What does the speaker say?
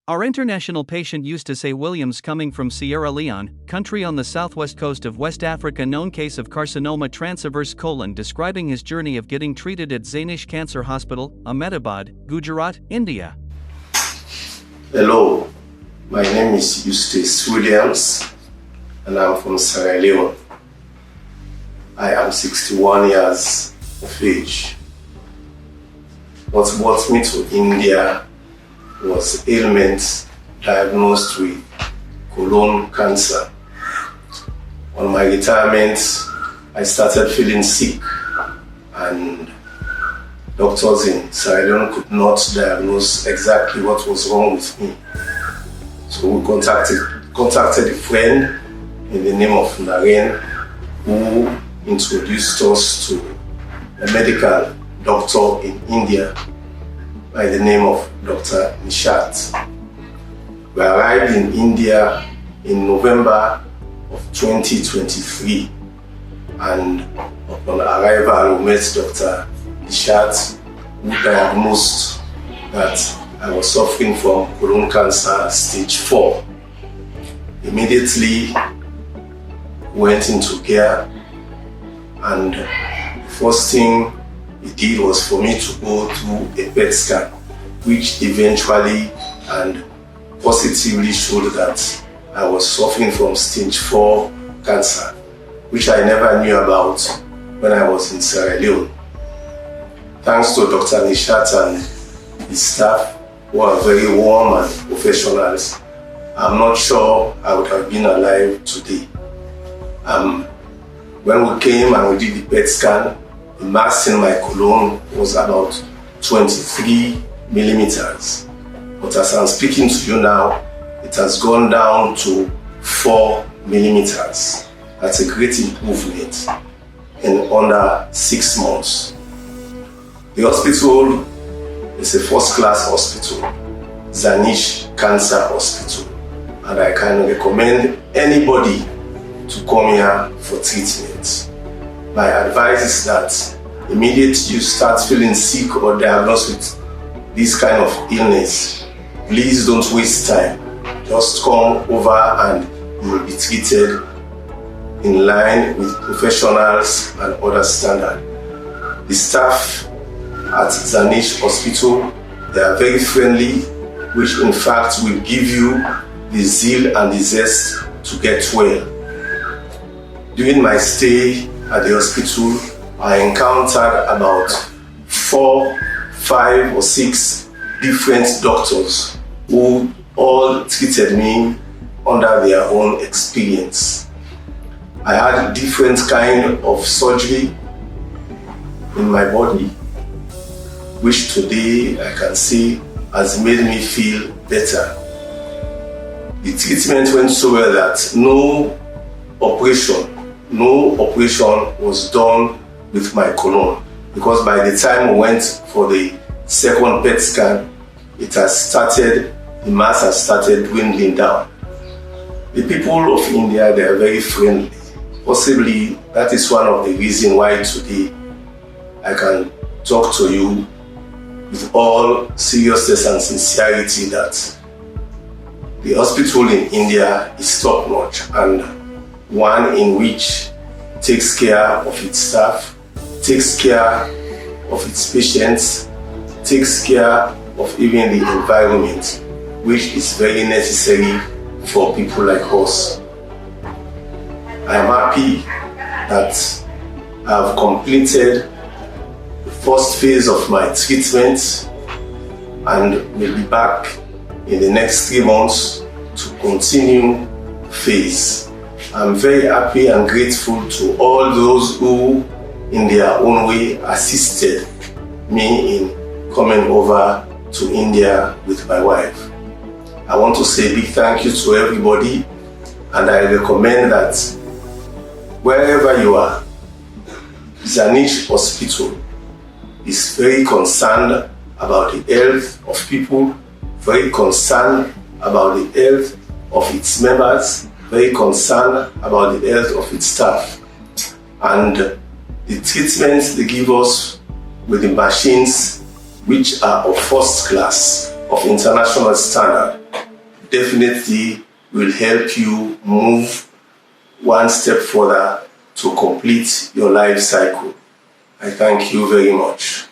Our international patient Eustace A. Williams, coming from Sierra Leone, country on the southwest coast of West Africa, known case of carcinoma transverse colon, describing his journey of getting treated at Zanish Cancer Hospital, Ahmedabad, Gujarat, India. Hello, my name is Eustace Williams and I'm from Sierra Leone. I am 61 years of age. What brought me to India was ailment diagnosed with colon cancer. On my retirement, I started feeling sick and doctors in Sierra Leone could not diagnose exactly what was wrong with me. So we contacted a friend in the name of Naren, who introduced us to a medical doctor in India by the name of Dr. Nishant. We arrived in India in November of 2023, and upon arrival we met Dr. Nishant, who diagnosed that I was suffering from colon cancer stage 4. Immediately went into care, and the first thing he did was for me to go through a PET scan, which eventually and positively showed that I was suffering from stage 4 cancer, which I never knew about when I was in Sierra Leone. Thanks to Dr. Nishant and his staff, who are very warm and professionals, I'm not sure I would have been alive today. When we came and we did the PET scan, the mass in my colon was about 23 millimeters. But as I'm speaking to you now, it has gone down to 4 millimeters. That's a great improvement in under 6 months. The hospital is a first-class hospital, Zanish Cancer Hospital, and I can recommend anybody to come here for treatment. My advice is that immediately you start feeling sick or diagnosed with this kind of illness, please don't waste time. Just come over and you will be treated in line with professionals and other standards. The staff at Zanish Hospital, they are very friendly, which in fact will give you the zeal and the zest to get well. During my stay at the hospital, I encountered about 4, 5 or 6 different doctors who all treated me under their own experience. I had different kind of surgery in my body, which today I can say has made me feel better. The treatment went so well that no operation was done with my colon, because by the time we went for the second PET scan, the mass has started dwindling down. The people of India, they are very friendly. Possibly that is one of the reasons why today I can talk to you with all seriousness and sincerity that the hospital in India is top-notch, and one in which takes care of its staff, takes care of its patients, takes care of even the environment, which is very necessary for people like us. I am happy that I have completed the first phase of my treatment and will be back in the next 3 months to continue the phase. I'm very happy and grateful to all those who, in their own way, assisted me in coming over to India with my wife. I want to say a big thank you to everybody, and I recommend that wherever you are, Zanish Hospital is very concerned about the health of people, very concerned about the health of its members, very concerned about the health of its staff. And the treatments they give us with the machines, which are of first class, of international standard, definitely will help you move one step further to complete your life cycle. I thank you very much.